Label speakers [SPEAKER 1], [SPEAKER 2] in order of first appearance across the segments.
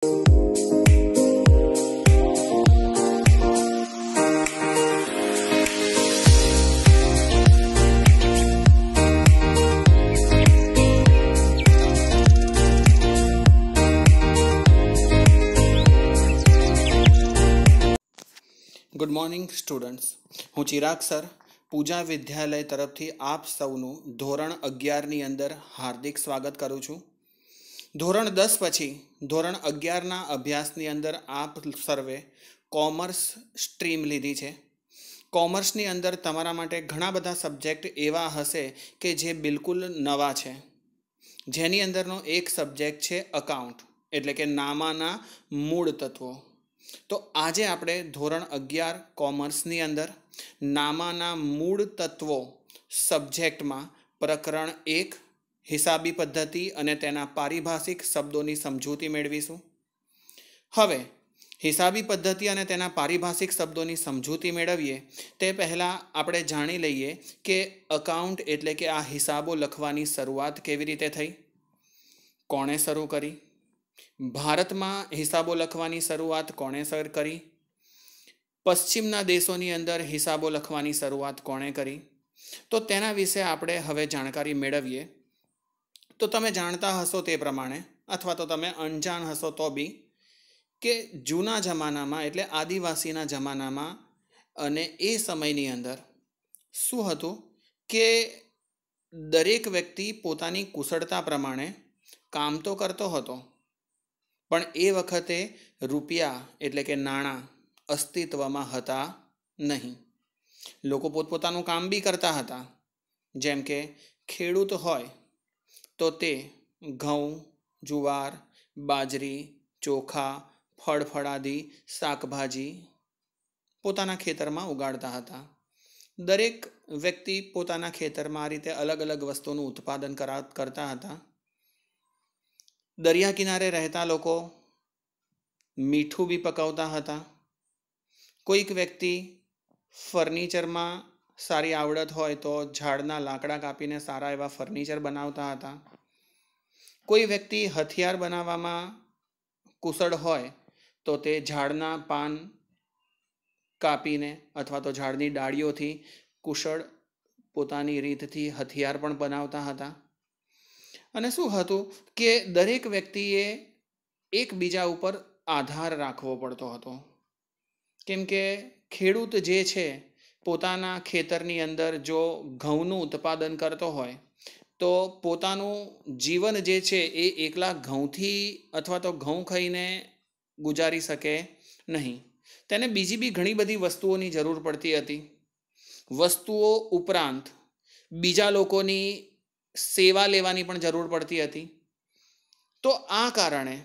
[SPEAKER 1] Good morning students, હું Chirag sir પૂજા વિદ્યાલય તરફથી આપ સૌનું ધોરણ 11ની અંદર હાર્દિક સ્વાગત કરું છું. ધોરણ 10 પછી ધોરણ 11ના અભ્યાસની અંદર આપ સર્વે કોમર્સ સ્ટ્રીમ લીધી છે. કોમર્સની અંદર તમારા માટે ઘણા બધા સબ્જેક્ટ એવા હશે કે જે બિલકુલ નવા છે, જેની અંદરનો એક સબ્જેક્ટ છે અકાઉન્ટ, એટલે કે નામાના મૂળ તત્વો. તો આજે આપણે ધોરણ 11 કોમર્સની અંદર નામાના મૂળ તત્વો સબ્જેક્ટમાં પ્રકરણ 1 હિસાબી પદ્ધતિ અને તેના પારિભાષિક શબ્દોની સમજૂતી મેળવીશું. હવે હિસાબી પદ્ધતિ અને તેના પારિભાષિક શબ્દોની સમજૂતી મેળવીએ તે પહેલાં આપણે જાણી લઈએ કે અકાઉન્ટ એટલે કે આ હિસાબો લખવાની શરૂઆત કેવી રીતે થઈ, કોણે શરૂ કરી, ભારતમાં હિસાબો લખવાની શરૂઆત કોણે કરી, પશ્ચિમના દેશોની અંદર હિસાબો લખવાની શરૂઆત કોણે કરી. તો તેના વિશે આપણે હવે જાણકારી મેળવીએ. તો તમે જાણતા હશો તે પ્રમાણે, અથવા તો તમે અણજાણ હશો તો બી, કે જૂના જમાનામાં એટલે આદિવાસીના જમાનામાં અને એ સમયની અંદર શું હતું કે દરેક વ્યક્તિ પોતાની કુશળતા પ્રમાણે કામ તો કરતો હતો, પણ એ વખતે રૂપિયા એટલે કે નાણાં અસ્તિત્વમાં હતા નહીં. લોકો પોતપોતાનું કામ બી કરતા હતા. જેમ કે ખેડૂત હોય તો તે ઘઉં, જુવાર, બાજરી, ચોખા, ફળફળાદી, શાકભાજી પોતાના ખેતરમાં ઉગાડતા હતા. દરેક વ્યક્તિ પોતાના ખેતરમાં આ રીતે અલગ અલગ વસ્તુનું ઉત્પાદન કરતા હતા. દરિયા કિનારે રહેતા લોકો મીઠું બી પકાવતા હતા. કોઈક વ્યક્તિ ફર્નિચરમાં સારી આવડત હોય તો ઝાડના લાકડા કાપીને સારા એવા ફર્નિચર બનાવતા હતા. કોઈ વ્યક્તિ હથિયાર બનાવવામાં કુશળ હોય તો તે ઝાડના પાન કાપીને અથવા તો ઝાડની ડાળીઓથી કુશળ પોતાની રીતથી હથિયાર પણ બનાવતા હતા. અને શું હતું કે દરેક વ્યક્તિએ એકબીજા ઉપર આધાર રાખવો પડતો હતો. કેમ કે ખેડૂત જે છે પોતાના ખેતરની અંદર જો ઘઉંનું ઉત્પાદન કરતો હોય તો પોતાનું જીવન જે છે એ એકલા ઘઉંથી અથવા તો ઘઉં ખાઈને ગુજારી શકે નહીં. તેને બીજી બી ઘણી બધી વસ્તુઓની જરૂર પડતી હતી. વસ્તુઓ ઉપરાંત બીજા લોકોની સેવા લેવાની પણ જરૂર પડતી હતી. તો આ કારણે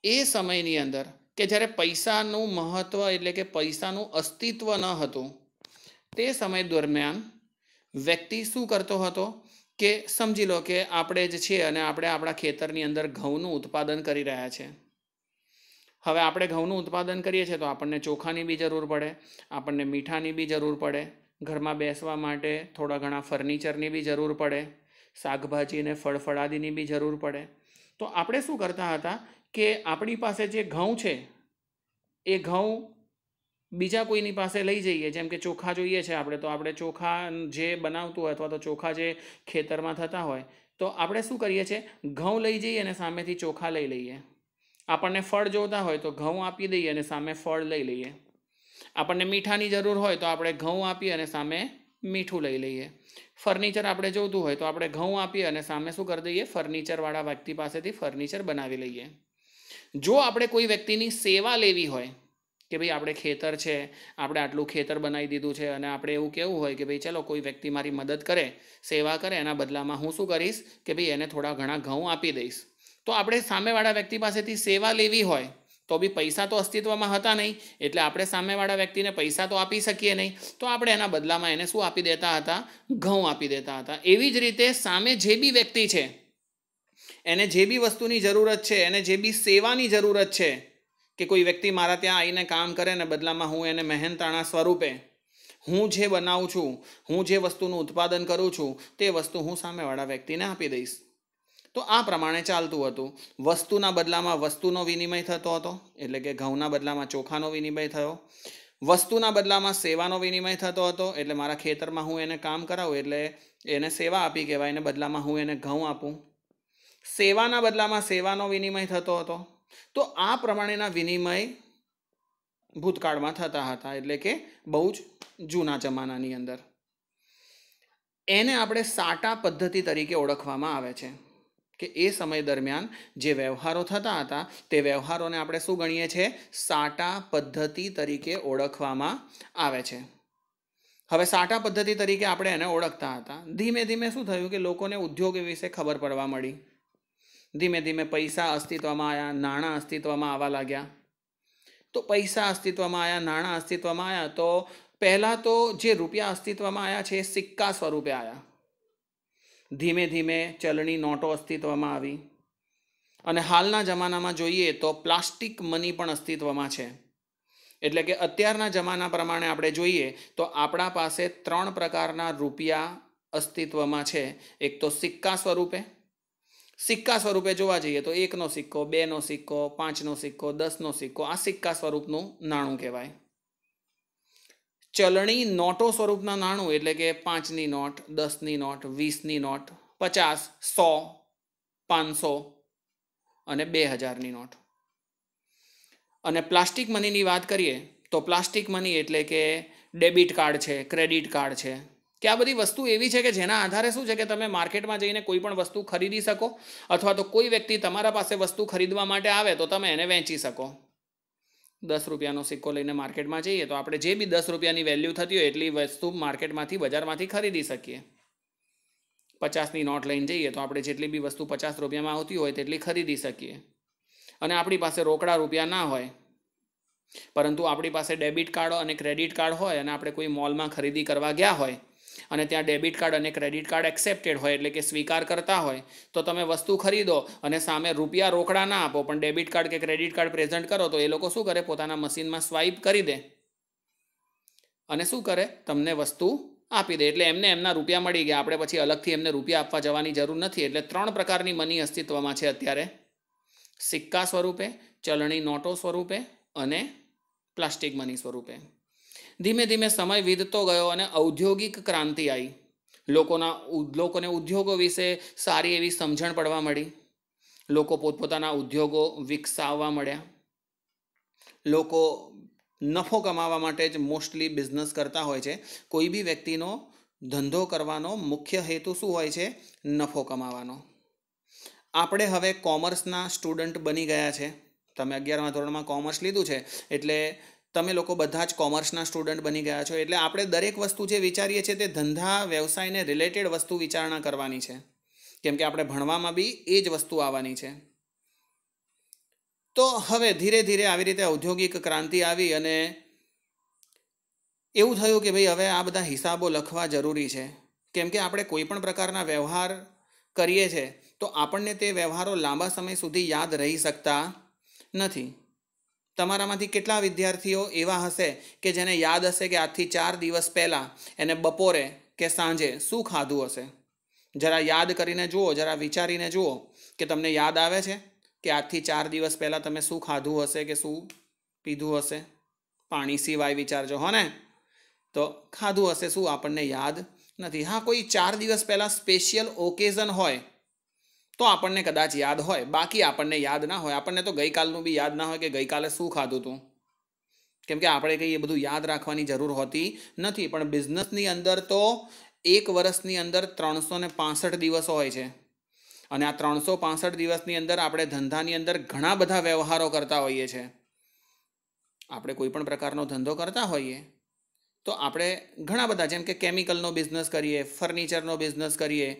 [SPEAKER 1] એ સમયની અંદર કે જ્યારે પૈસાનું મહત્ત્વ એટલે કે પૈસાનું અસ્તિત્વ ન હતું, તે સમય દરમિયાન વ્યક્તિ શું કરતો હતો કે સમજી લો કે આપણે જ છીએ અને આપણે આપણા ખેતરની અંદર ઘઉંનું ઉત્પાદન કરી રહ્યા છે. હવે આપણે ઘઉંનું ઉત્પાદન કરીએ છીએ તો આપણને ચોખાની બી જરૂર પડે, આપણને મીઠાની બી જરૂર પડે, ઘરમાં બેસવા માટે થોડા ઘણા ફર્નિચરની બી જરૂર પડે, શાકભાજી અને ફળફળાદીની બી જરૂર પડે. તો આપણે શું કરતા હતા કે આપણી પાસે જે ઘઉં છે એ ઘઉં બીજા કોઈની પાસે લઈ જઈએ. જેમ કે ચોખા જોઈએ છે આપણે, તો આપણે ચોખા જે બનાવતું હોય અથવા તો ચોખા જે ખેતરમાં થતા હોય તો આપણે શું કરીએ છીએ, ઘઉં લઈ જઈએ અને સામેથી ચોખા લઈ લઈએ. આપણને ફળ જોઈતા હોય તો ઘઉં આપી દઈએ અને સામે ફળ લઈ લઈએ. આપણને મીઠાની જરૂર હોય તો આપણે ઘઉં આપીએ અને સામે મીઠું લઈ લઈએ. ફર્નિચર આપણે જોઈતું હોય તો આપણે ઘઉં આપીએ અને સામે શું કરી દઈએ, ફર્નિચરવાળા વ્યક્તિ પાસેથી ફર્નિચર બનાવી લઈએ. જો આપણે કોઈ વ્યક્તિની સેવા લેવી હોય કે ભાઈ આપણે ખેતર છે, આપણે આટલું ખેતર બનાવી દીધું છે અને આપણે એવું કહેવું હોય કે ભાઈ ચલો કોઈ વ્યક્તિ મારી મદદ કરે, સેવા કરે, એના બદલામાં હું શું કરીશ કે ભાઈ એને થોડા ઘણા ઘઉં આપી દઈશ. તો આપણે સામેવાળા વ્યક્તિ પાસેથી સેવા લેવી હોય તો બી પૈસા તો અસ્તિત્વમાં હતા નહીં, એટલે આપણે સામેવાળા વ્યક્તિને પૈસા તો આપી શકીએ નહીં. તો આપણે એના બદલામાં એને શું આપી દેતા હતા, ઘઉં આપી દેતા હતા. એવી જ રીતે સામે જે બી વ્યક્તિ છે એને જે બી વસ્તુની જરૂરત છે, એને જે બી સેવાની જરૂરત છે કે કોઈ વ્યક્તિ મારા ત્યાં આવીને કામ કરે ને બદલામાં હું એને મહેનતાણા સ્વરૂપે હું જે બનાવું છું, હું જે વસ્તુનું ઉત્પાદન કરું છું તે વસ્તુ હું સામેવાળા વ્યક્તિને આપી દઈશ. તો તો આ પ્રમાણે ચાલતું હતું. વસ્તુના બદલામાં વસ્તુનો વિનિમય થતો હતો, એટલે કે ઘઉંના બદલામાં ચોખાનો વિનિમય થયો. વસ્તુના બદલામાં સેવાનો વિનિમય થતો હતો, એટલે મારા ખેતરમાં હું એને કામ કરાવું એટલે એને સેવા આપી કહેવાય, એને બદલામાં હું એને ઘઉં આપું. સેવાના બદલામાં સેવાનો વિનિમય થતો હતો. તો આ પ્રમાણેના વિનિમય ભૂતકાળમાં થતા હતા, એટલે કે બહુ જ જૂના જમાનાની અંદર. એને આપણે સાટા પદ્ધતિ તરીકે ઓળખવામાં આવે છે કે એ સમય દરમિયાન જે વ્યવહારો થતા હતા તે વ્યવહારોને આપણે શું ગણીએ છીએ? સાટા પદ્ધતિ તરીકે ઓળખવામાં આવે છે. હવે સાટા પદ્ધતિ તરીકે આપણે એને ઓળખતા હતા. ધીમે ધીમે શું થયું કે લોકોને ઉદ્યોગ વિશે ખબર પડવા મળી. ધીમે ધીમે પૈસા અસ્તિત્વમાં આવ્યા, નાણાં અસ્તિત્વમાં આવવા લાગ્યા. તો પૈસા અસ્તિત્વમાં આવ્યા, નાણાં અસ્તિત્વમાં આવ્યા, તો પહેલાં તો જે રૂપિયા અસ્તિત્વમાં આવ્યા છે એ સિક્કા સ્વરૂપે આવ્યા. ધીમે ધીમે ચલણી નોટો અસ્તિત્વમાં આવી, અને હાલના જમાનામાં જોઈએ તો પ્લાસ્ટિક મની પણ અસ્તિત્વમાં છે. એટલે કે અત્યારના જમાના પ્રમાણે આપણે જોઈએ તો આપણા પાસે 3 પ્રકારના રૂપિયા અસ્તિત્વમાં છે. એક તો સિક્કા સ્વરૂપે. સિક્કા સ્વરૂપે જોવા જઈએ તો 1નો સિક્કો, 2નો સિક્કો, 5નો સિક્કો, 10નો સિક્કો, આ સિક્કા સ્વરૂપનું નાણું કહેવાય. ચલણી નોટો સ્વરૂપના નાણું એટલે કે 5ની નોટ, 10ની નોટ, 20ની નોટ, 50, 100, 500 અને 2000ની નોટ. અને પ્લાસ્ટિક મનીની વાત કરીએ તો પ્લાસ્ટિક મની એટલે કે ડેબિટ કાર્ડ છે, ક્રેડિટ કાર્ડ છે, કે આ બધી વસ્તુ એવી છે કે જેના આધારે શું છે કે તમે માર્કેટમાં જઈને કોઈ પણ વસ્તુ ખરીદી શકો, અથવા તો કોઈ વ્યક્તિ તમારા પાસે વસ્તુ ખરીદવા માટે આવે તો તમે એને વેચી શકો. 10 રૂપિયાનો સિક્કો લઈને માર્કેટમાં જઈએ તો આપણે જે બી 10 રૂપિયાની વેલ્યુ થતી હોય એટલી વસ્તુ માર્કેટમાંથી, બજારમાંથી ખરીદી શકીએ. 50ની નોટ લઈને જઈએ તો આપણે જેટલી બી વસ્તુ 50 રૂપિયામાં આવતી હોય તેટલી ખરીદી શકીએ. અને આપણી પાસે રોકડા રૂપિયા ના હોય, પરંતુ આપણી પાસે ડેબિટ કાર્ડ અને ક્રેડિટ કાર્ડ હોય, અને આપણે કોઈ મોલમાં ખરીદી કરવા ગયા હોય અને ત્યાં ડેબિટ કાર્ડ અને ક્રેડિટ કાર્ડ એક્સેપ્ટેડ હોય, એટલે કે સ્વીકાર કરતા હોય, તો તમે વસ્તુ ખરીદો અને સામે રૂપિયા રોકડા ના આપો પણ ડેબિટ કાર્ડ કે ક્રેડિટ કાર્ડ પ્રેઝન્ટ કરો, તો એ લોકો શું કરે? પોતાના મશીનમાં સ્વાઇપ કરી દે અને શું કરે? તમને વસ્તુ આપી દે. એટલે એમને એમના રૂપિયા મળી ગયા. આપણે પછી અલગથી એમને રૂપિયા આપવા જવાની જરૂર નથી. એટલે 3 પ્રકારની મની અસ્તિત્વમાં છે અત્યારે: સિક્કા સ્વરૂપે, ચલણી નોટો સ્વરૂપે અને પ્લાસ્ટિક મની સ્વરૂપે. ધીમે ધીમે સમય વીતતો ગયો અને ઔદ્યોગિક ક્રાંતિ આવી. લોકોને ઉદ્યોગો વિશે સારી એવી સમજણ પડવા મળી. લોકો પોતપોતાના ઉદ્યોગો વિકસાવવા મળ્યા. લોકો નફો કમાવા માટે જ મોસ્ટલી બિઝનેસ કરતા હોય છે. કોઈ બી વ્યક્તિનો ધંધો કરવાનો મુખ્ય હેતુ શું હોય છે? નફો કમાવાનો. આપણે હવે કોમર્સના સ્ટુડન્ટ બની ગયા છે. તમે 11મા ધોરણમાં કોમર્સ લીધું છે એટલે તમે લોકો બધા જ કોમર્સના સ્ટુડન્ટ બની ગયા છો. એટલે આપણે દરેક વસ્તુ જે વિચારીએ છીએ તે ધંધા વ્યવસાયને રિલેટેડ વસ્તુ વિચારણા કરવાની છે, કેમ કે આપણે ભણવામાં બી એ જ વસ્તુ આવવાની છે. તો હવે ધીરે ધીરે આવી રીતે ઔદ્યોગિક ક્રાંતિ આવી અને એવું થયું કે ભાઈ હવે આ બધા હિસાબો લખવા જરૂરી છે, કેમ કે આપણે કોઈ પણ પ્રકારના વ્યવહાર કરીએ છીએ તો આપણને તે વ્યવહારો લાંબા સમય સુધી યાદ રહી શકતા નથી. તમારામાંથી કેટલા વિદ્યાર્થીઓ એવા હશે કે જેને યાદ હશે કે આજથી 4 દિવસ પહેલાં એને બપોરે કે સાંજે શું ખાધું હશે? જરા યાદ કરીને જુઓ, જરા વિચારીને જુઓ કે તમને યાદ આવે છે કે આજથી 4 દિવસ પહેલાં તમે શું ખાધું હશે કે શું પીધું હશે? પાણી સિવાય વિચારજો, હો ને? તો ખાધું હશે શું આપણને યાદ નથી. હા, કોઈ 4 દિવસ પહેલાં સ્પેશિયલ ઓકેઝન હોય તો આપણને કદાચ યાદ હોય, બાકી આપણને યાદ ના હોય. આપણને તો ગઈકાલનું બી યાદ ના હોય કે ગઈકાલે શું ખાધું હતું, કેમ કે આપણે કંઈ એ બધું યાદ રાખવાની જરૂર હોતી નથી. પણ બિઝનેસની અંદર તો એક વર્ષની અંદર 365 દિવસો હોય છે, અને આ 365 દિવસની અંદર આપણે ધંધાની અંદર ઘણા બધા વ્યવહારો કરતા હોઈએ છીએ. આપણે કોઈ પણ પ્રકારનો ધંધો કરતા હોઈએ તો આપણે ઘણા બધા, જેમ કે કેમિકલનો બિઝનેસ કરીએ, ફર્નિચરનો બિઝનેસ કરીએ,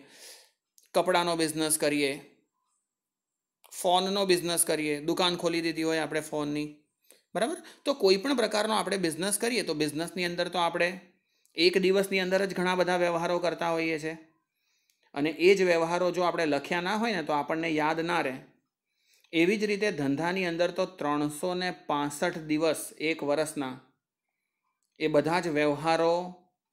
[SPEAKER 1] કપડાનો બિઝનેસ કરીએ, ફોનનો બિઝનેસ કરીએ, દુકાન ખોલી દીધી હોય આપણે ફોનની, બરાબર? તો કોઈ પણ પ્રકારનો આપણે બિઝનેસ કરીએ તો બિઝનેસની અંદર તો આપણે એક દિવસની અંદર જ ઘણા બધા વ્યવહારો કરતા હોઈએ છીએ, અને એ જ વ્યવહારો જો આપણે લખ્યા ના હોય ને તો આપણને યાદ ના રહે. એવી જ રીતે ધંધાની અંદર તો 365 દિવસ એક વર્ષના, એ બધા જ વ્યવહારો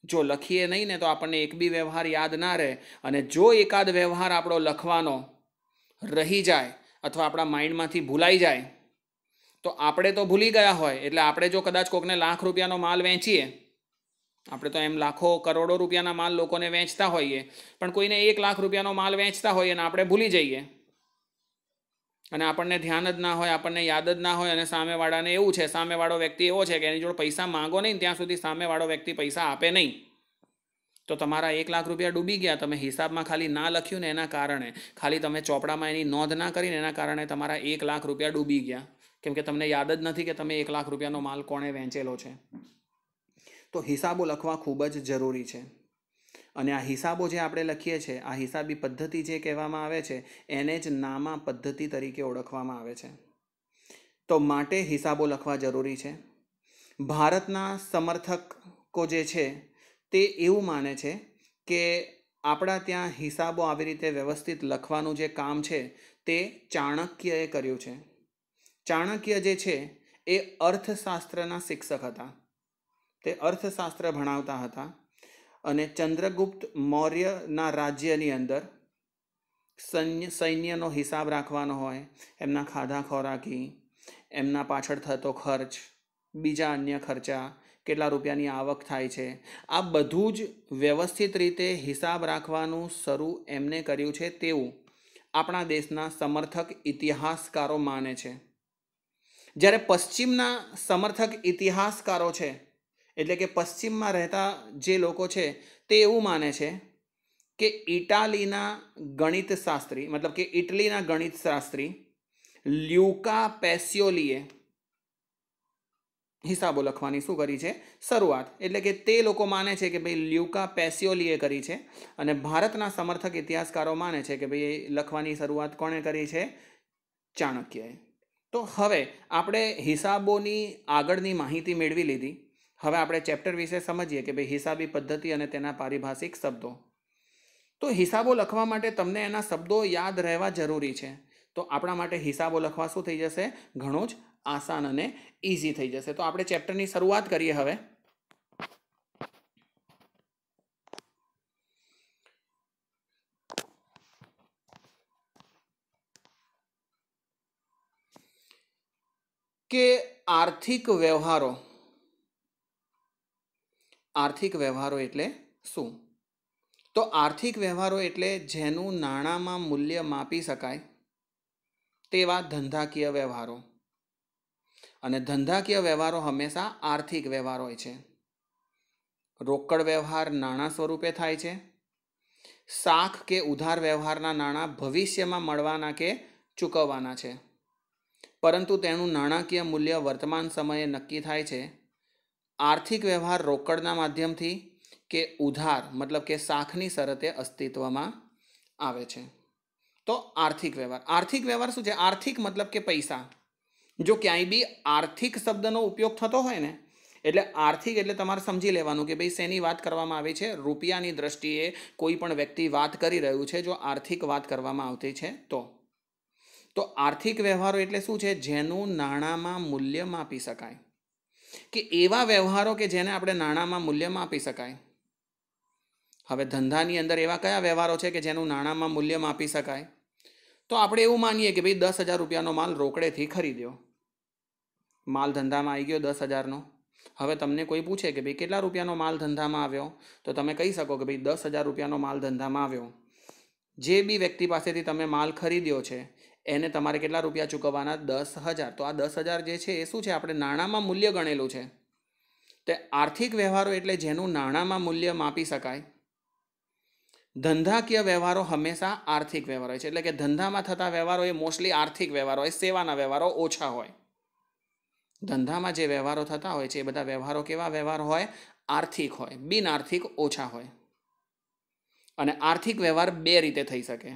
[SPEAKER 1] જો લખીએ નહીં ને તો આપણને એક બી વ્યવહાર યાદ ના રહે. અને જો એકાદ વ્યવહાર આપણો લખવાનો રહી જાય અથવા આપણા માઇન્ડમાંથી ભૂલાઈ જાય તો આપણે તો ભૂલી ગયા હોય. એટલે આપણે જો કદાચ કોકને ₹1,00,000નો માલ વેચીએ, આપણે તો એમ લાખો કરોડો રૂપિયાના માલ લોકોને વેચતા હોઈએ, પણ કોઈને ₹1,00,000નો માલ વેચતા હોઈએ અને આપણે ભૂલી જઈએ અને આપણને ધ્યાન જ ના હોય, આપણને યાદ જ ના હોય, અને સામેવાળાને એવું છે, સામેવાળો વ્યક્તિ એવો છે કે એની જોડે પૈસા માંગો નહીં ત્યાં સુધી સામેવાળો વ્યક્તિ પૈસા આપે નહીં, તો તમારા ₹1,00,000 ડૂબી ગયા. તમે હિસાબમાં ખાલી ના લખ્યું ને એના કારણે, ખાલી તમે ચોપડામાં એની નોંધ ના કરીને એના કારણે તમારા ₹1,00,000 ડૂબી ગયા, કેમ કે તમને યાદ જ નથી કે તમે ₹1,00,000નો માલ કોણે વેચેલો છે. તો હિસાબો લખવા ખૂબ જ જરૂરી છે. અને આ હિસાબો જે આપણે લખીએ છીએ, આ હિસાબી પદ્ધતિ જે કહેવામાં આવે છે, એને જ નામા પદ્ધતિ તરીકે ઓળખવામાં આવે છે. તો માટે હિસાબો લખવા જરૂરી છે. ભારતના સમર્થકો જે છે તે એવું માને છે કે આપણા ત્યાં હિસાબો આવી રીતે વ્યવસ્થિત લખવાનું જે કામ છે તે ચાણક્યએ કર્યું છે. ચાણક્ય જે છે એ અર્થશાસ્ત્રના શિક્ષક હતા. તે અર્થશાસ્ત્ર ભણાવતા હતા અને ચંદ્રગુપ્ત મૌર્યના રાજ્યની અંદર સૈન્યનો હિસાબ રાખવાનો હોય, એમના ખાધા ખોરાકી, એમના પાછળ થતો ખર્ચ, બીજા અન્ય ખર્ચા, કેટલા રૂપિયાની આવક થાય છે, આ બધું જ વ્યવસ્થિત રીતે હિસાબ રાખવાનું શરૂ એમને કર્યું છે તેવું આપણા દેશના સમર્થક ઇતિહાસકારો માને છે. જ્યારે પશ્ચિમના સમર્થક ઇતિહાસકારો છે, એટલે કે પશ્ચિમમાં રહેતા જે લોકો છે તે એવું માને છે કે ઇટાલીના ગણિતશાસ્ત્રી, મતલબ કે ઇટલીના ગણિતશાસ્ત્રી લ્યુકા પેસિયોલીએ હિસાબો લખવાની શું કરી છે? શરૂઆત. એટલે કે તે લોકો માને છે કે ભાઈ લ્યુકા પેસિયોલીએ કરી છે, અને ભારતના સમર્થક ઇતિહાસકારો માને છે કે ભાઈ લખવાની શરૂઆત કોણે કરી છે? ચાણક્યએ. તો હવે આપણે હિસાબોની આગળની માહિતી મેળવી લીધી. હવે આપણે ચેપ્ટર વિશે સમજીએ કે ભાઈ હિસાબી પદ્ધતિ અને તેના પારિભાષિક શબ્દો. તો હિસાબો લખવા માટે તમને એના શબ્દો યાદ રહેવા જરૂરી છે. તો આપણા માટે હિસાબો લખવા શું થઈ જશે? ઘણું જ આસાન અને ઇઝી થઈ જશે. તો આપણે ચેપ્ટરની શરૂઆત કરીએ હવે. કે આર્થિક વ્યવહારો. આર્થિક વ્યવહારો એટલે શું? તો આર્થિક વ્યવહારો એટલે જેનું નાણાંમાં મૂલ્ય માપી શકાય તેવા ધંધાકીય વ્યવહારો. અને ધંધાકીય વ્યવહારો હંમેશા આર્થિક વ્યવહાર હોય છે. રોકડ વ્યવહાર નાણાં સ્વરૂપે થાય છે. શાખ કે ઉધાર વ્યવહારના નાણાં ભવિષ્યમાં મળવાના કે ચૂકવવાના છે, પરંતુ તેનું નાણાકીય મૂલ્ય વર્તમાન સમયે નક્કી થાય છે. આર્થિક વ્યવહાર રોકડના માધ્યમથી કે ઉધાર મતલબ કે શાખની શરતે અસ્તિત્વમાં આવે છે. તો આર્થિક વ્યવહાર. આર્થિક વ્યવહાર શું છે? આર્થિક મતલબ કે પૈસા. જો ક્યાંય બી આર્થિક શબ્દનો ઉપયોગ થતો હોય ને, એટલે આર્થિક એટલે તમારે સમજી લેવાનું કે ભાઈ શેની વાત કરવામાં આવી છે. રૂપિયાની દ્રષ્ટિએ કોઈ પણ વ્યક્તિ વાત કરી રહ્યું છે જો આર્થિક વાત કરવામાં આવતી છે તો આર્થિક વ્યવહારો એટલે શું છે? જેનું નાણાંમાં મૂલ્ય માપી શકાય, કે એવા વ્યવહારો કે જેને આપણે નાણાંમાં મૂલ્ય માપી શકાય. હવે ધંધાની અંદર એવા કયા વ્યવહારો છે કે જેનું નાણાંમાં મૂલ્ય માપી શકાય? તો આપણે એવું માનીએ કે ભાઈ ₹10,000નો માલ રોકડેથી ખરીદ્યો. માલ ધંધામાં આવી ગયો 10,000નો. હવે તમને કોઈ પૂછે કે ભાઈ કેટલા રૂપિયાનો માલ ધંધામાં આવ્યો, તો તમે કહી શકો કે ભાઈ ₹10,000નો માલ ધંધામાં આવ્યો. જે બી વ્યક્તિ પાસેથી તમે માલ ખરીદ્યો છે એને તમારે કેટલા રૂપિયા ચૂકવવાના? 10,000. તો આ 10,000 જે છે એ શું છે? આપણે નાણાંમાં મૂલ્ય ગણેલું છે. તે આર્થિક વ્યવહારો એટલે જેનું નાણાંમાં મૂલ્ય માપી શકાય. ધંધાકીય વ્યવહારો હંમેશા આર્થિક વ્યવહાર હોય છે. એટલે કે ધંધામાં થતા વ્યવહારો એ મોસ્ટલી આર્થિક વ્યવહાર હોય, સેવાના વ્યવહારો ઓછા હોય. ધંધામાં જે વ્યવહારો થતા હોય છે એ બધા વ્યવહારો કેવા વ્યવહાર હોય? આર્થિક હોય. બિન આર્થિક ઓછા હોય. અને આર્થિક વ્યવહાર બે રીતે થઈ શકે.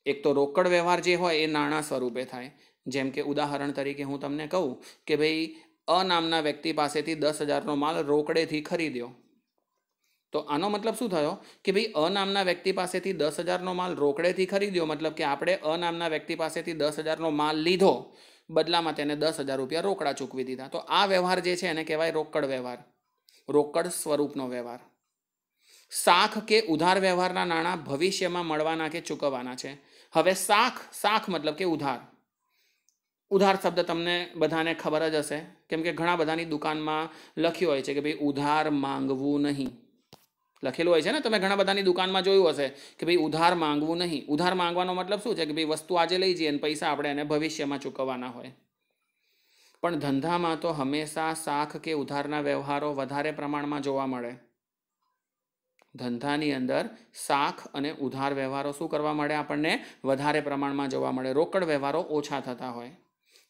[SPEAKER 1] એક તો રોકડ વ્યવહાર જે હોય એ નાણાં સ્વરૂપે થાય. જેમ કે ઉદાહરણ તરીકે હું તમને કહું કે ભાઈ અ નામના વ્યક્તિ પાસેથી 10,000નો માલ રોકડેથી ખરીદ્યો. તો આનો મતલબ શું થયો? કે ભાઈ અ નામના વ્યક્તિ પાસેથી 10,000નો માલ રોકડેથી ખરીદ્યો, મતલબ કે આપણે અ નામના વ્યક્તિ પાસેથી 10,000નો માલ લીધો, બદલામાં તેને 10,000 રૂપિયા રોકડા ચૂકવી દીધા. તો આ વ્યવહાર જે છે એને કહેવાય રોકડ વ્યવહાર, રોકડ સ્વરૂપનો વ્યવહાર. શાખ કે ઉધાર વ્યવહારના નાણાં ભવિષ્યમાં મળવાના કે ચૂકવવાના છે. હવે શાખ, શાખ મતલબ કે ઉધાર. ઉધાર શબ્દ તમને બધાને ખબર જ હશે, કેમ કે ઘણા બધાની દુકાનમાં લખ્યું હોય છે કે ભાઈ ઉધાર માંગવું નહીં. લખેલું હોય છે ને, તમે ઘણા બધાની દુકાનમાં જોયું હશે કે ભાઈ ઉધાર માંગવું નહીં. ઉધાર માંગવાનો મતલબ શું છે કે ભાઈ વસ્તુ આજે લઈ જઈએ અને પૈસા આપણે એને ભવિષ્યમાં ચૂકવવાના હોય. પણ ધંધામાં તો હંમેશા શાખ કે ઉધારના વ્યવહારો વધારે પ્રમાણમાં જોવા મળે. ધંધાની અંદર શાખ અને ઉધાર વ્યવહારો શું કરવા મળે? આપણને વધારે પ્રમાણમાં જોવા મળે. રોકડ વ્યવહારો ઓછા થતા હોય.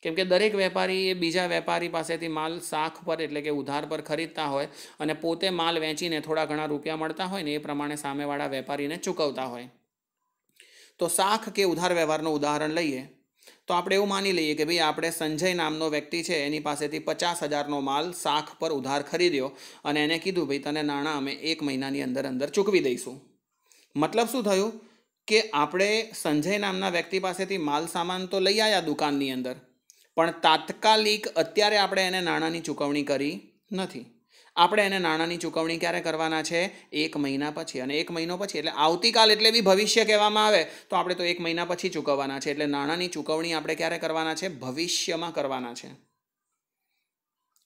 [SPEAKER 1] કેમ કે દરેક વેપારી એ બીજા વેપારી પાસેથી માલ શાખ પર એટલે કે ઉધાર પર ખરીદતા હોય અને પોતે માલ વેચીને થોડા ઘણા રૂપિયા મળતા હોય ને એ પ્રમાણે સામેવાળા વેપારીને ચૂકવતા હોય. તો શાખ કે ઉધાર વ્યવહારનું ઉદાહરણ લઈએ તો આપણે એવું માની લઈએ કે ભાઈ આપણે સંજય નામનો વ્યક્તિ છે, એની પાસેથી 50,000નો માલ શાખ પર ઉધાર ખરીદ્યો અને એને કીધું ભાઈ તને નાણાં અમે 1 મહિનાની અંદર ચૂકવી દઈશું. મતલબ શું થયું કે આપણે સંજય નામના વ્યક્તિ પાસેથી માલ સામાન તો લઈ આવ્યા દુકાનની અંદર, પણ તાત્કાલિક અત્યારે આપણે એને નાણાંની ચૂકવણી કરી નથી. આપણે એને નાણાંની ચૂકવણી ક્યારે કરવાના છે? 1 મહિના પછી. અને 1 મહિનો પછી એટલે આવતીકાલ એટલે બી ભવિષ્ય કહેવામાં આવે તો આપણે તો 1 મહિના પછી ચૂકવવાના છે. એટલે નાણાંની ચૂકવણી આપણે ક્યારે કરવાના છે? ભવિષ્યમાં કરવાના છે.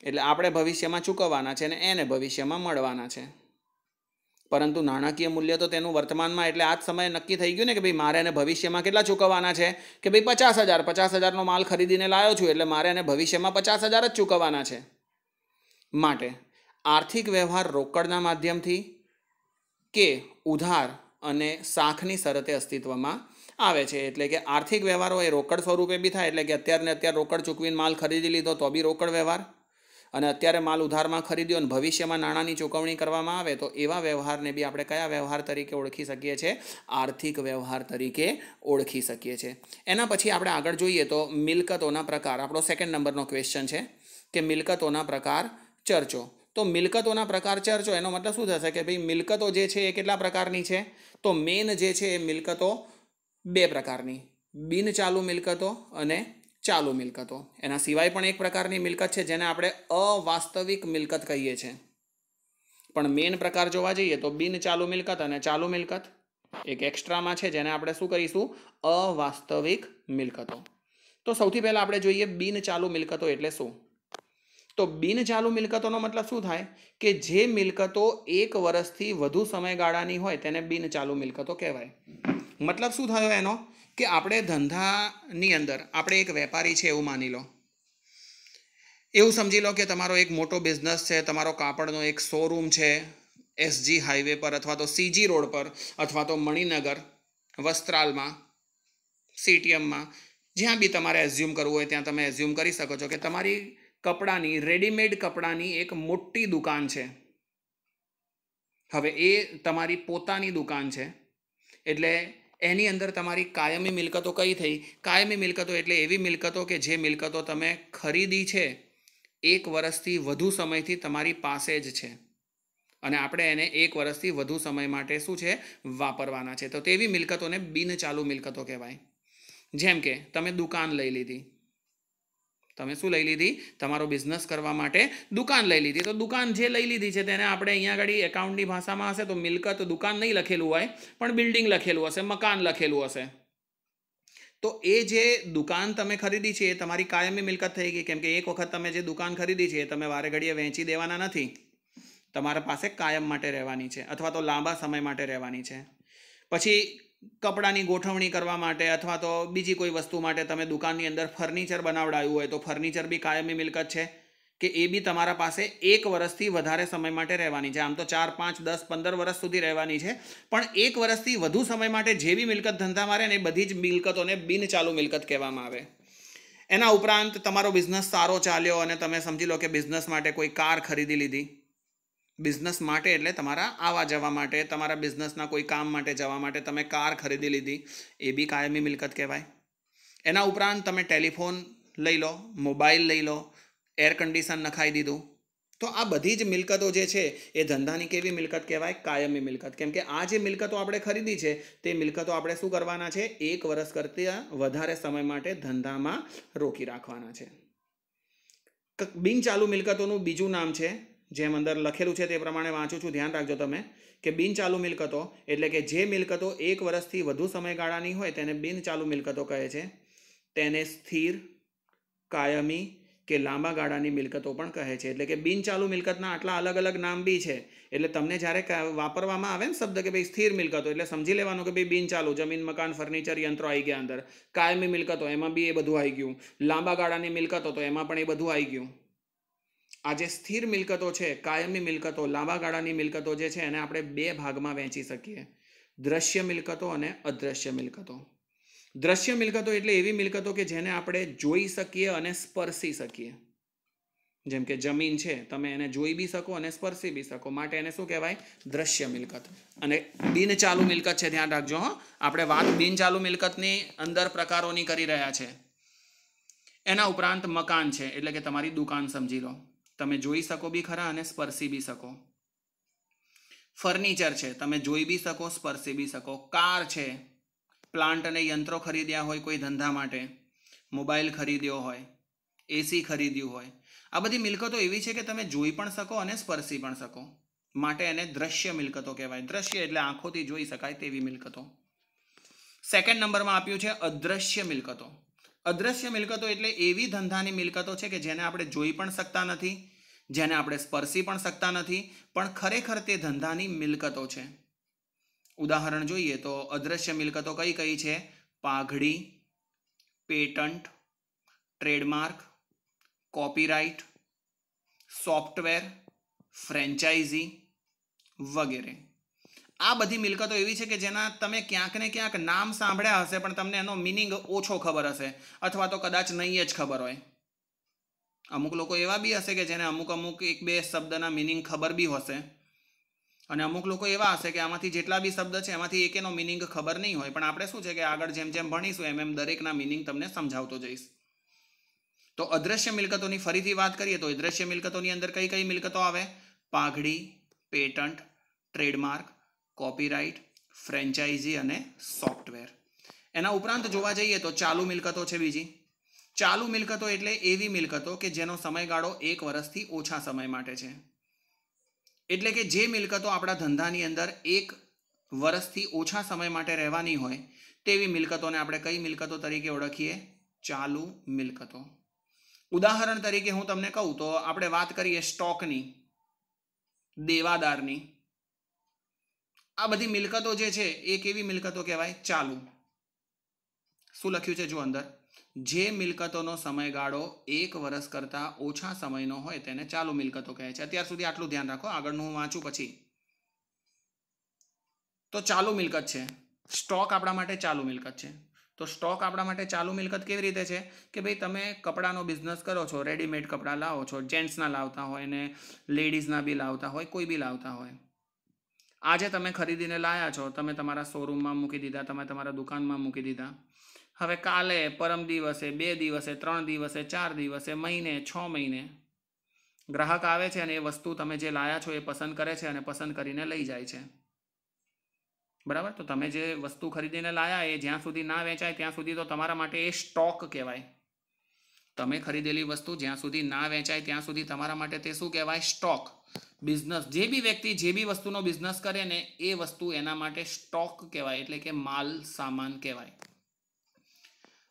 [SPEAKER 1] એટલે આપણે ભવિષ્યમાં ચૂકવવાના છે અને એને ભવિષ્યમાં મળવાના છે. પરંતુ નાણાકીય મૂલ્ય તો તેનું વર્તમાનમાં એટલે આ જ સમયે નક્કી થઈ ગયું ને કે ભાઈ મારે એને ભવિષ્યમાં કેટલા ચૂકવવાના છે કે ભાઈ 50,000નો માલ ખરીદીને લાવ્યો છું એટલે મારે એને ભવિષ્યમાં 50,000 જ ચૂકવવાના છે. માટે આર્થિક વ્યવહાર રોકડના માધ્યમથી કે ઉધાર અને શાખની શરતે અસ્તિત્વમાં આવે છે. એટલે કે આર્થિક વ્યવહારો એ રોકડ સ્વરૂપે બી થાય, એટલે કે અત્યારે રોકડ ચૂકવીને માલ ખરીદી લીધો તો બી રોકડ વ્યવહાર, અને અત્યારે માલ ઉધારમાં ખરીદ્યો અને ભવિષ્યમાં નાણાંની ચૂકવણી કરવામાં આવે તો એવા વ્યવહારને બી આપણે કયા વ્યવહાર તરીકે ઓળખી શકીએ છીએ? આર્થિક વ્યવહાર તરીકે ઓળખી શકીએ છીએ. એના પછી આપણે આગળ જોઈએ તો મિલકતોના પ્રકાર. આપણો 2nd નંબરનો ક્વેશ્ચન છે કે મિલકતોના પ્રકાર ચર્ચો. તો મિલકતોના પ્રકાર ચર્ચો એનો મતલબ શું થશે કે ભાઈ મિલકતો જે છે એ કેટલા પ્રકારની છે? તો મેન જે છે એ મિલકતો 2 પ્રકારની, બિન ચાલુ મિલકતો અને ચાલુ મિલકતો. એના સિવાય પણ એક પ્રકારની મિલકત છે જેને આપણે અવાસ્તવિક મિલકત કહીએ છીએ. પણ મેન પ્રકાર જોવા જઈએ તો બિન ચાલુ મિલકત અને ચાલુ મિલકત. એક એક્સ્ટ્રામાં છે જેને આપણે શું કહીશું? અવાસ્તવિક મિલકતો. તો સૌથી પહેલાં આપણે જોઈએ બિન ચાલુ મિલકતો એટલે શું. તો બિન ચાલુ મિલકતોનો મતલબ શું થાય કે જે મિલકતો 1 વર્ષથી વધુ સમયગાળાની હોય તેને બિન ચાલુ મિલકતો કહેવાય. મતલબ શું થયો એનો કે આપણે ધંધાની અંદર આપણે એક વેપારી છે એવું માની લો. એવું સમજી લો કે તમારો એક મોટો બિઝનેસ છે, તમારો કાપડનો એક શોરૂમ છે SG હાઈવે પર અથવા તો CG રોડ પર અથવા તો મણિનગર, વસ્ત્રાલમાં, CTMમાં, જ્યાં બી તમારે એઝ્યુમ કરવું હોય ત્યાં તમે એઝ્યુમ કરી શકો છો કે તમારી કપડાની, રેડીમેડ કપડાની એક મોટી દુકાન છે. હવે એ તમારી પોતાની દુકાન છે એટલે એની અંદર તમારી કાયમી મિલકતો કઈ થઈ? કાયમી મિલકતો એટલે એવી મિલકતો કે જે મિલકતો તમે ખરીદી છે 1 વર્ષથી વધુ સમયથી તમારી પાસે જ છે અને આપણે એને 1 વર્ષથી વધુ સમય માટે શું છે? વાપરવાના છે. તો તેવી મિલકતોને બિન ચાલુ મિલકતો કહેવાય. જેમ કે તમે દુકાન લઈ લીધી. તમે શું લઈ લીધી? તમારો બિઝનેસ કરવા માટે દુકાન લઈ લીધી. તો દુકાન જે લઈ લીધી છે તેને આપણે અહીંયા આગળ એકાઉન્ટની ભાષામાં હશે તો મિલકત દુકાન નહીં લખેલું હોય પણ બિલ્ડિંગ લખેલું હશે, મકાન લખેલું હશે. તો એ જે દુકાન તમે ખરીદી છે એ તમારી કાયમી મિલકત થઈ ગઈ. કેમ કે એક વખત તમે જે દુકાન ખરીદી છે એ તમે વારે ઘડીએ વેચી દેવાના નથી. તમારા પાસે કાયમ માટે રહેવાની છે અથવા તો લાંબા સમય માટે રહેવાની છે. પછી કપડાની ગોઠવણી કરવા માટે અથવા તો બીજી કોઈ વસ્તુ માટે તમે દુકાનની અંદર ફર્નિચર બનાવડાવ્યું હોય તો ફર્નિચર બી કાયમી મિલકત છે કે એ બી તમારા પાસે 1 વર્ષથી વધારે સમય માટે રહેવાની છે. આમ તો 4, 5, 10, 15 વર્ષ સુધી રહેવાની છે, પણ 1 વર્ષથી વધુ સમય માટે જે બી મિલકત ધંધામાં રહે ને એ બધી જ મિલકતોને બિન ચાલુ મિલકત કહેવામાં આવે. એના ઉપરાંત તમારો બિઝનેસ સારો ચાલ્યો અને તમે સમજી લો કે બિઝનેસ માટે કોઈ કાર ખરીદી લીધી. બિઝનેસ માટે એટલે તમારા આવવા જવા માટે, તમારા બિઝનેસના કોઈ કામ માટે જવા માટે તમે કાર ખરીદી લીધી, એ બી કાયમી મિલકત કહેવાય. એના ઉપરાંત તમે ટેલિફોન લઈ લો, મોબાઈલ લઈ લો, એર કન્ડિશન નખાઈ દીધું. તો આ બધી જ મિલકતો જે છે એ ધંધાની કેવી મિલકત કહેવાય? કાયમી મિલકત. કેમ કે આ જે મિલકતો આપણે ખરીદી છે તે મિલકતો આપણે શું કરવાના છે? 1 વર્ષ કરતાં વધારે સમય માટે ધંધામાં રોકી રાખવાના છે. બિન ચાલુ મિલકતોનું બીજું નામ છે જેમ અંદર લખેલું છે તે પ્રમાણે વાંચું છું, ધ્યાન રાખજો તમે કે બિનચાલુ મિલકતો એટલે કે જે મિલકતો 1 વર્ષથી વધુ સમયગાળાની હોય તેને બિનચાલુ મિલકતો કહે છે. તેને સ્થિર, કાયમી કે લાંબા ગાળાની મિલકતો પણ કહે છે. એટલે કે બિનચાલુ મિલકતના આટલા અલગ અલગ નામ બી છે. એટલે તમને જ્યારે વાપરવામાં આવે ને શબ્દ કે ભાઈ સ્થિર મિલકતો, એટલે સમજી લેવાનું કે ભાઈ બિનચાલુ જમીન, મકાન, ફર્નિચર, યંત્રો આવી ગયા અંદર. કાયમી મિલકતો એમાં બી એ બધું આવી ગયું. લાંબા ગાળાની મિલકતો તો એમાં પણ એ બધું આવી ગયું. આ જે સ્થિર મિલકતો છે, કાયમી મિલકતો, લાંબા ગાળાની મિલકતો જે છે એને આપણે 2 ભાગમાં વહેંચી શકીએ: દ્રશ્ય મિલકતો અને અદ્રશ્ય મિલકતો. દ્રશ્ય મિલકતો એટલે એવી મિલકતો કે જેને આપણે જોઈ શકીએ અને સ્પર્શી શકીએ. જેમ કે જમીન છે, તમે એને જોઈ બી શકો અને સ્પર્શી બી શકો, માટે એને શું કહેવાય? દ્રશ્ય મિલકત. અને બિનચાલુ મિલકત છે, ધ્યાન રાખજો હો, આપણે વાત બિનચાલુ મિલકતની અંદર પ્રકારોની કરી રહ્યા છે. એના ઉપરાંત મકાન છે, એટલે કે તમારી દુકાન સમજી લો, તમે જોઈ શકો બી ખરા અને સ્પર્શી બી શકો. ફર્નિચર છે, તમે જોઈ બી શકો, સ્પર્શી બી શકો. કાર છે, પ્લાન્ટ અને યંત્રો ખરીદ્યા હોય કોઈ ધંધા માટે, મોબાઈલ ખરીદ્યો હોય, એસી ખરીદ્યું હોય, આ બધી મિલકતો એવી છે કે તમે જોઈ પણ શકો અને સ્પર્શી પણ શકો, માટે એને દ્રશ્ય મિલકતો કહેવાય. દ્રશ્ય એટલે આંખોથી જોઈ શકાય તેવી મિલકતો. સેકન્ડ નંબરમાં આપ્યું છે અદ્રશ્ય મિલકતો. અદ્રશ્ય મિલકતો એટલે એવી ધંધાની મિલકતો છે કે જેને આપણે જોઈ પણ શકતા નથી, જેને આપણે સ્પર્શી પણ શકતા નથી, પણ ખરેખર તે ધંધાની મિલકતો છે. ઉદાહરણ જોઈએ તો અદ્રશ્ય મિલકતો કઈ કઈ છે? પાઘડી, patent, trademark, copyright, software, franchisee વગેરે. આ બધી મિલકતો એવી છે કે જેના તમે ક્યાંક ને ક્યાંક નામ સાંભળ્યા હશે, પણ તમને એનો મિનિંગ ઓછો ખબર હશે, અથવા તો કદાચ નહીં જ ખબર હોય. અમુક લોકો એવા બી હશે કે જેને અમુક 1-2 શબ્દના મિનિંગ ખબર બી હશે, અને અમુક લોકો એવા હશે કે આમાંથી જેટલા બી શબ્દ છે એમાંથી એકેનો મિનિંગ ખબર નહીં હોય. પણ આપણે શું છે કે આગળ જેમ જેમ ભણીશું એમ દરેકના મિનિંગ તમને સમજાવતો જઈશ. તો અદ્રશ્ય મિલકતોની ફરીથી વાત કરીએ તો અદ્રશ્ય મિલકતોની અંદર કઈ કઈ મિલકતો આવે? પાઘડી, પેટન્ટ, ટ્રેડમાર્ક, કોપીરાઇટ, ફ્રેન્ચાઇઝી અને સોફ્ટવેર. એના ઉપરાંત જોવા જઈએ તો ચાલુ મિલકતો છે બીજી. ચાલુ મિલકતો એટલે એવી મિલકતો કે જેનો સમયગાળો 1 વર્ષથી ઓછા સમય માટે છે. એટલે કે જે મિલકતો આપણા ધંધાની અંદર 1 વર્ષથી ઓછા સમય માટે રહેવાની હોય તેવી મિલકતોને આપણે કઈ મિલકતો તરીકે ઓળખીએ? ચાલુ મિલકતો. ઉદાહરણ તરીકે હું તમને કહું તો આપણે વાત કરીએ સ્ટોકની, દેવાદારની. આ બધી મિલકતો જે છે એ કેવી મિલકતો કહેવાય? ચાલુ. શું લખ્યું છે જો અંદર? જે મિલકતોનો સમયગાળો 1 વર્ષ કરતાં ઓછા સમયનો હોય તેને ચાલુ મિલકતો કહે છે. અત્યાર સુધી આટલું ધ્યાન રાખો, આગળનું હું વાંચું પછી. તો ચાલુ મિલકત છે, સ્ટોક આપણા માટે ચાલુ મિલકત છે. તો સ્ટોક આપણા માટે ચાલુ મિલકત કેવી રીતે છે કે ભાઈ તમે કપડાનો બિઝનેસ કરો છો, રેડીમેડ કપડાં લાવો છો, જેન્ટ્સના લાવતા હોય ને લેડીઝના બી લાવતા હોય, કોઈ બી લાવતા હોય. આજે તમે ખરીદીને લાયા છો, તમે તમારા શોરૂમમાં મૂકી દીધા, તમે તમારા દુકાનમાં મૂકી દીધા. હવે કાલે, પરમ દિવસે, 2 દિવસે, 3 દિવસે, 4 દિવસે, મહિને, 6 મહિને ગ્રાહક આવે છે અને એ વસ્તુ તમે જે લાયા છો એ પસંદ કરે છે અને પસંદ કરીને લઈ જાય છે. બરાબર? તો તમે જે વસ્તુ ખરીદીને લાયા એ જ્યાં સુધી ના વેચાય ત્યાં સુધી તો તમારા માટે એ સ્ટોક કહેવાય. તમે ખરીદેલી વસ્તુ જ્યાં સુધી ના વેચાય ત્યાં સુધી તમારા માટે તે શું કહેવાય? સ્ટોક. બિઝનેસ, જે બી વ્યક્તિ જે બી વસ્તુનો બિઝનેસ કરે ને એ વસ્તુ એના માટે સ્ટોક કહેવાય, એટલે કે માલ સામાન કહેવાય.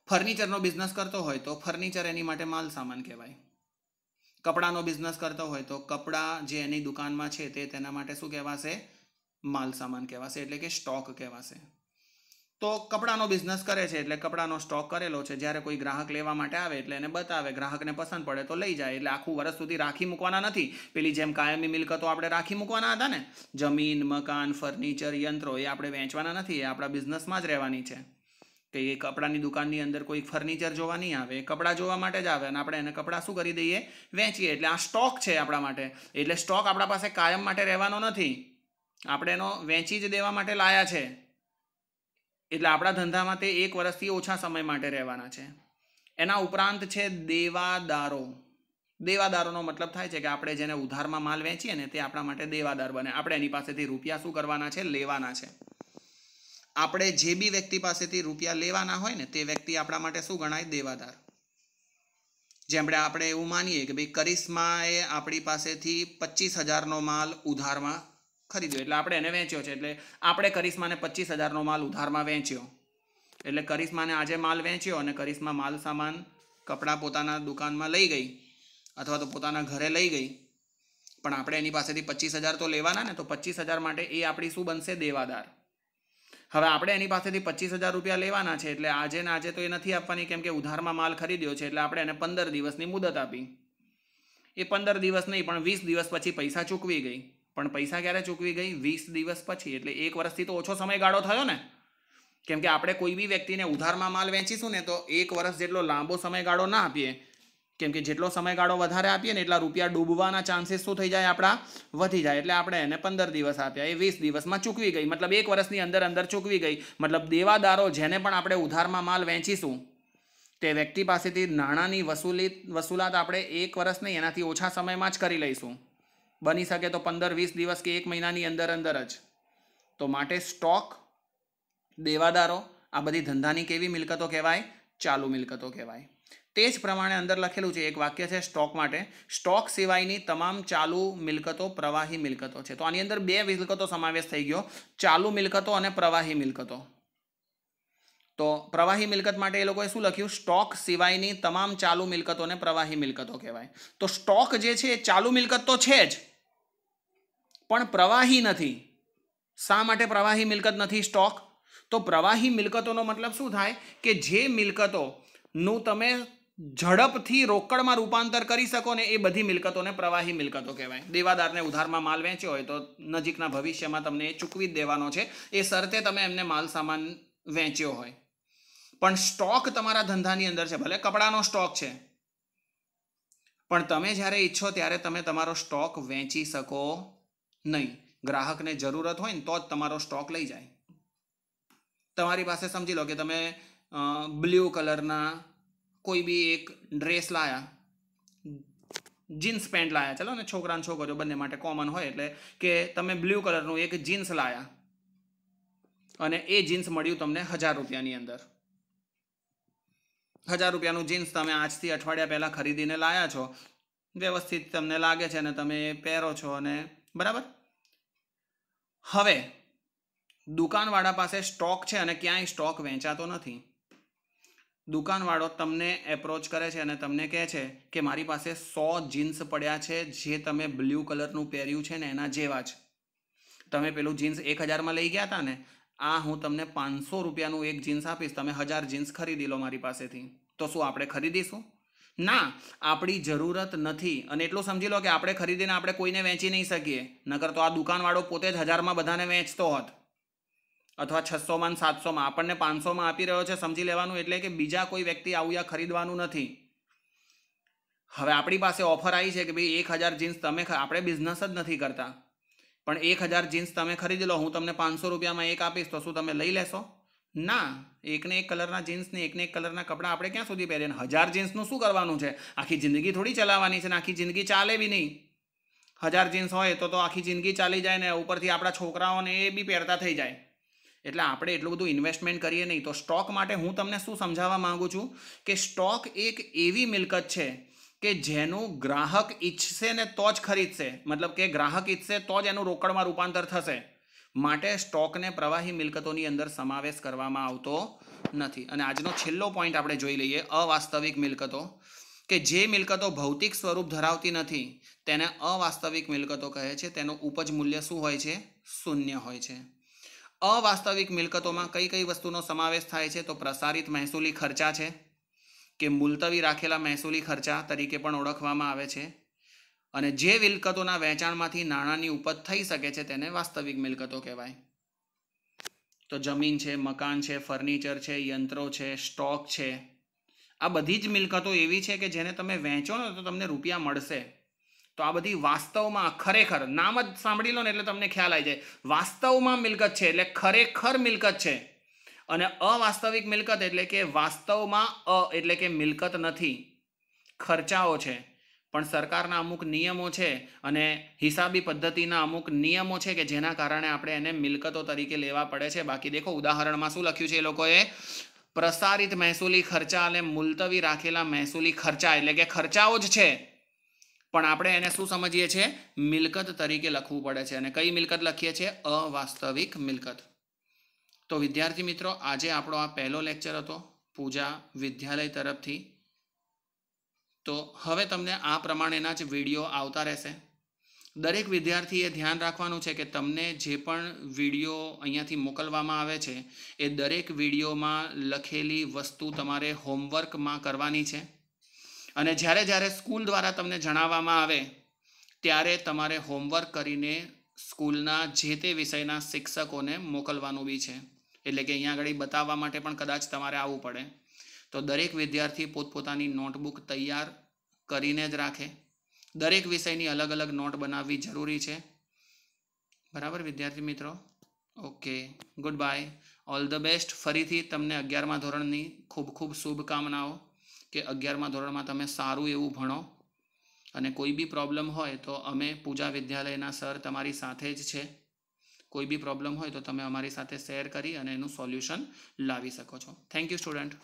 [SPEAKER 1] ફર્નિચરનો બિઝનેસ કરતો હોય તો ફર્નિચર એની માટે માલ સામાન કહેવાય. કપડાનો બિઝનેસ કરતો હોય તો કપડાં જે એની દુકાનમાં છે તે તેના માટે શું કહેવાશે? માલ સામાન કહેવાશે, એટલે કે સ્ટોક કહેવાશે. તો કપડાનો બિઝનેસ કરે છે એટલે કપડાનો સ્ટોક કરેલો છે, જ્યારે કોઈ ગ્રાહક લેવા માટે આવે એટલે એને બતાવે, ગ્રાહકને પસંદ પડે તો લઈ જાય. એટલે આખું વર્ષ સુધી રાખી મૂકવાના નથી. પેલી જેમ કાયમી મિલકતો આપણે રાખી મૂકવાના હતા ને, જમીન, મકાન, ફર્નિચર, યંત્રો, એ આપણે વેચવાના નથી, એ આપણા બિઝનેસમાં જ રહેવાની છે. કે એ કપડાની દુકાનની અંદર કોઈ ફર્નિચર જોવા નહીં આવે, કપડાં જોવા માટે જ આવે અને આપણે એને કપડાં શું કરી દઈએ? વેચીએ. એટલે આ સ્ટોક છે આપણા માટે. એટલે સ્ટોક આપણા પાસે કાયમ માટે રહેવાનો નથી, આપણે એનો વેચી જ દેવા માટે લાયા છે. એટલે આપણા ધંધામાં તે 1 વર્ષથી ઓછા સમય માટે રહેવાના છે. એના ઉપરાંત છે દેવાદારો. દેવાદારોનો મતલબ થાય છે કે આપણે જેને ઉધારમાં માલ વેચીએ ને તે આપણા માટે દેવાદાર બને. આપણે એની પાસેથી રૂપિયા શું કરવાના છે? લેવાના છે. આપણે જે બી વ્યક્તિ પાસેથી રૂપિયા લેવાના હોય ને તે વ્યક્તિ આપણા માટે શું ગણાય? દેવાદાર. જેમ આપણે એવું માનીએ કે ભાઈ કરિશ્માએ આપણી પાસેથી 25,000નો માલ ઉધારમાં ખરીદ્યો, એટલે આપણે એને વેચ્યો છે, એટલે આપણે કરિશ્માને 25,000નો માલ ઉધારમાં વેચ્યો, એટલે કરિશ્માને આજે માલ વેચ્યો અને કરિશ્મા માલ સામાન કપડાં પોતાના દુકાનમાં લઈ ગઈ અથવા તો પોતાના ઘરે લઈ ગઈ, પણ આપણે એની પાસેથી 25,000 તો લેવાના ને, તો 25,000 માટે એ આપણી શું બનશે? દેવાદાર. હવે આપણે એની પાસેથી 25,000 રૂપિયા લેવાના છે, એટલે આજે ને આજે તો એ નથી આપવાની, કેમ કે ઉધારમાં માલ ખરીદ્યો છે, એટલે આપણે એને 15 દિવસની મુદત આપી. એ 15 દિવસ નહીં પણ 20 દિવસ પછી પૈસા ચૂકવી ગઈ. પણ પૈસા ક્યારે ચૂકવી ગઈ? 20 દિવસ પછી, એટલે 1 વર્ષથી તો ઓછો સમયગાળો થયો ને, કેમ કે આપણે કોઈ બી વ્યક્તિને ઉધારમાં માલ વેચીશું ને તો 1 વર્ષ જેટલો લાંબો સમયગાળો ના આપીએ, કેમ કે જેટલો સમયગાળો વધારે આપીએ ને એટલા રૂપિયા ડૂબવાના ચાન્સીસ શું થઈ જાય? આપણા વધી જાય. એટલે આપણે એને 15 દિવસ આપ્યા, એ 20 દિવસમાં ચૂકવી ગઈ, મતલબ 1 વર્ષની અંદર ચૂકવી ગઈ. મતલબ દેવાદારો જેને પણ આપણે ઉધારમાં માલ વેચીશું તે વ્યક્તિ પાસેથી નાણાંની વસૂલાત આપણે 1 વર્ષ નહીં એનાથી ઓછા સમયમાં જ કરી લઈશું, બની શકે તો 15-20 દિવસ કે 1 મહિનાની અંદર જ. તો માટે સ્ટોક, દેવાદારો આ બધી ધંધાની કેવી મિલકતો કહેવાય? ચાલુ મિલકતો કહેવાય. તે જ પ્રમાણે અંદર લખેલું છે એક વાક્ય છે સ્ટોક માટે, સ્ટોક સિવાયની તમામ ચાલુ મિલકતો પ્રવાહી મિલકતો છે. તો આની અંદર 2 મિલકતો સમાવેશ થઈ ગયો, ચાલુ મિલકતો અને પ્રવાહી મિલકતો. તો પ્રવાહી મિલકત માટે એ લોકોએ શું લખ્યું? સ્ટોક સિવાયની તમામ ચાલુ મિલકતોને પ્રવાહી મિલકતો કહેવાય. તો સ્ટોક જે છે એ ચાલુ મિલકત તો છે જ, પણ પ્રવાહી નથી. શા માટે પ્રવાહી મિલકત નથી સ્ટોક? તો પ્રવાહી મિલકતોનો મતલબ શું થાય કે જે મિલકતોનું તમે ઝડપથી રોકડમાં રૂપાંતર કરી શકો ને, એ બધી મિલકતોને પ્રવાહી મિલકતો કહેવાય. દેવાદારને ઉધારમાં માલ વેચ્યો હોય તો નજીકના ભવિષ્યમાં તમને એ ચૂકવી જ દેવાનો છે, એ શરતે તમે એમને માલ સામાન વેચ્યો હોય. પણ સ્ટોક તમારા ધંધાની અંદર છે, ભલે કપડાનો સ્ટોક છે, પણ તમે જ્યારે ઈચ્છો ત્યારે તમે તમારો સ્ટોક વેચી શકો નહીં. ગ્રાહકને જરૂરત હોય ને તો જ તમારો સ્ટોક લઈ જાય. તમારી પાસે સમજી લો કે તમે બ્લુ કલરના કોઈ બી એક ડ્રેસ લાયા, જીન્સ પેન્ટ લાયા, ચલો ને છોકરા અને છોકરીઓ બંને માટે કોમન હોય, એટલે કે તમે બ્લુ કલરનું એક જીન્સ લાયા અને એ જીન્સ મળ્યું તમને 1,000 રૂપિયાની અંદર. 1,000 રૂપિયાનું જીન્સ તમે આજથી અઠવાડિયા પહેલાં ખરીદીને લાયા છો, વ્યવસ્થિત તમને લાગે છે અને તમે પહેરો છો અને બરાબર. હવે દુકાનવાળા પાસે સ્ટોક છે અને ક્યાંય સ્ટોક વેચાતો નથી. દુકાનવાળો તમને એપ્રોચ કરે છે અને તમને કહે છે કે મારી પાસે 100 જીન્સ પડ્યા છે જે તમે બ્લુ કલરનું પહેર્યું છે ને એના જેવા જ. તમે પેલું જીન્સ 1,000માં લઈ ગયા હતા ને, આ હું તમને 500 રૂપિયાનું એક જીન્સ આપીશ, તમે 1,000 જીન્સ ખરીદી લો મારી પાસેથી. તો શું આપણે ખરીદીશું? ના, આપણી જરૂરત નથી. અને એટલું સમજી લો કે આપણે ખરીદીને આપણે કોઈને વેચી નહીં શકીએ, નકર તો આ દુકાનવાળો પોતે જ 1,000માં બધાને વેચતો હોત, અથવા 600માં 700માં. આપણને 500માં આપી રહ્યો છે, સમજી લેવાનું, એટલે કે બીજા કોઈ વ્યક્તિ આવું ખરીદવાનું નથી. હવે આપણી પાસે ઓફર આવી છે કે ભાઈ 1,000 જીન્સ તમે, આપણે બિઝનેસ જ નથી કરતા, પણ 1,000 જીન્સ તમે ખરીદી લો, હું તમને 500 રૂપિયામાં એક આપીશ, તો શું તમે લઈ લેશો? ના. એકને એક કલરના જીન્સ ને એકને એક કલરના કપડાં આપણે ક્યાં સુધી પહેરીએ? 1,000 જીન્સનું શું કરવાનું છે? આખી જિંદગી થોડી ચલાવવાની છે ને આખી જિંદગી ચાલે બી નહીં. 1,000 જીન્સ હોય તો આખી જિંદગી ચાલી જાય ને ઉપરથી આપણા છોકરાઓને એ બી પહેરતા થઈ જાય. એટલે આપણે એટલું બધું ઇન્વેસ્ટમેન્ટ કરીએ નહીં. તો સ્ટોક માટે હું તમને શું સમજાવવા માંગુ છું કે સ્ટોક એક એવી મિલકત છે કે જેનું ગ્રાહક ઈચ્છશે ને તો જ ખરીદશે, મતલબ કે ગ્રાહક ઈચ્છશે તો જ એનું રોકડમાં રૂપાંતર થશે. માટે સ્ટોકને પ્રવાહી મિલકતોની અંદર સમાવેશ કરવામાં આવતો નથી. અને આજનો છેલ્લો પોઈન્ટ આપણે જોઈ લઈએ, અવાસ્તવિક મિલકતો. કે જે મિલકતો ભૌતિક સ્વરૂપ ધરાવતી નથી તેને અવાસ્તવિક મિલકતો કહે છે. તેનું ઉપજ મૂલ્ય શું હોય છે? શૂન્ય હોય છે. અવાસ્તવિક મિલકતોમાં કઈ કઈ વસ્તુનો સમાવેશ થાય છે? તો પ્રસારિત મહેસૂલી ખર્ચા છે, કે મુલતવી રાખેલા મહેસૂલી ખર્ચા તરીકે પણ ઓળખવામાં આવે છે. અને જે મિલકતોના વેચાણમાંથી નાણાંની ઉપજ થઈ શકે છે તેને વાસ્તવિક મિલકતો કહેવાય. તો જમીન છે, મકાન છે, ફર્નિચર છે, યંત્રો છે, સ્ટોક છે, આ બધી જ મિલકતો એવી છે કે જેને તમે વેચો ને તો તમને રૂપિયા મળશે. તો આ બધી વાસ્તવમાં ખરેખર, નામ જ સાંભળી લો ને એટલે તમને ખ્યાલ આવી જાય, વાસ્તવમાં મિલકત છે એટલે ખરેખર મિલકત છે. અને અવાસ્તવિક મિલકત એટલે કે વાસ્તવમાં એટલે કે મિલકત નથી, ખર્ચાઓ છે. પણ સરકારના અમુક નિયમો છે અને હિસાબી પદ્ધતિના અમુક નિયમો છે કે જેના કારણે આપણે એને મિલકતો તરીકે લેવા પડે છે. બાકી દેખો ઉદાહરણમાં શું લખ્યું છે એ લોકોએ? પ્રસારિત મહેસૂલી ખર્ચા અને મુલતવી રાખેલા મહેસૂલી ખર્ચા એટલે કે ખર્ચાઓ જ છે, પણ આપણે એને શું સમજીએ છીએ? મિલકત તરીકે લખવું પડે છે. અને કઈ મિલકત લખીએ છીએ? અવાસ્તવિક મિલકત. તો વિદ્યાર્થી મિત્રો, આજે આપણો આ પહેલો લેક્ચર હતો પૂજા વિદ્યાલય તરફથી. તો હવે તમને આ પ્રમાણેના જ વિડીયો આવતા રહેશે. દરેક વિદ્યાર્થીએ ધ્યાન રાખવાનું છે કે તમને જે પણ વિડીયો અહીંયાથી મોકલવામાં આવે છે એ દરેક વિડીયોમાં લખેલી વસ્તુ તમારે હોમવર્કમાં કરવાની છે. અને જ્યારે જ્યારે સ્કૂલ દ્વારા તમને જણાવવામાં આવે ત્યારે તમારે હોમવર્ક કરીને સ્કૂલના જે તે વિષયના શિક્ષકોને મોકલવાનું બી છે. એટલે કે અહીંયા આગળ બતાવવા માટે પણ કદાચ તમારે આવવું પડે. તો દરેક વિદ્યાર્થી પોતપોતાની નોટબુક તૈયાર કરીને જ રાખે. દરેક વિષયની અલગ અલગ નોટ બનાવવી જરૂરી છે. બરાબર વિદ્યાર્થી મિત્રો? Okay, good bye, all the best. ફરીથી તમને 11મા ધોરણની ખૂબ ખૂબ શુભકામનાઓ કે 11મા ધોરણમાં તમે સારું એવું ભણો. અને કોઈ બી પ્રોબ્લેમ હોય તો અમે પૂજા વિદ્યાલયના સર તમારી સાથે જ છે. કોઈ બી પ્રોબ્લેમ હોય તો તમે અમારી સાથે શેર કરી અને એનું સોલ્યુશન લાવી શકો છો. Thank you student.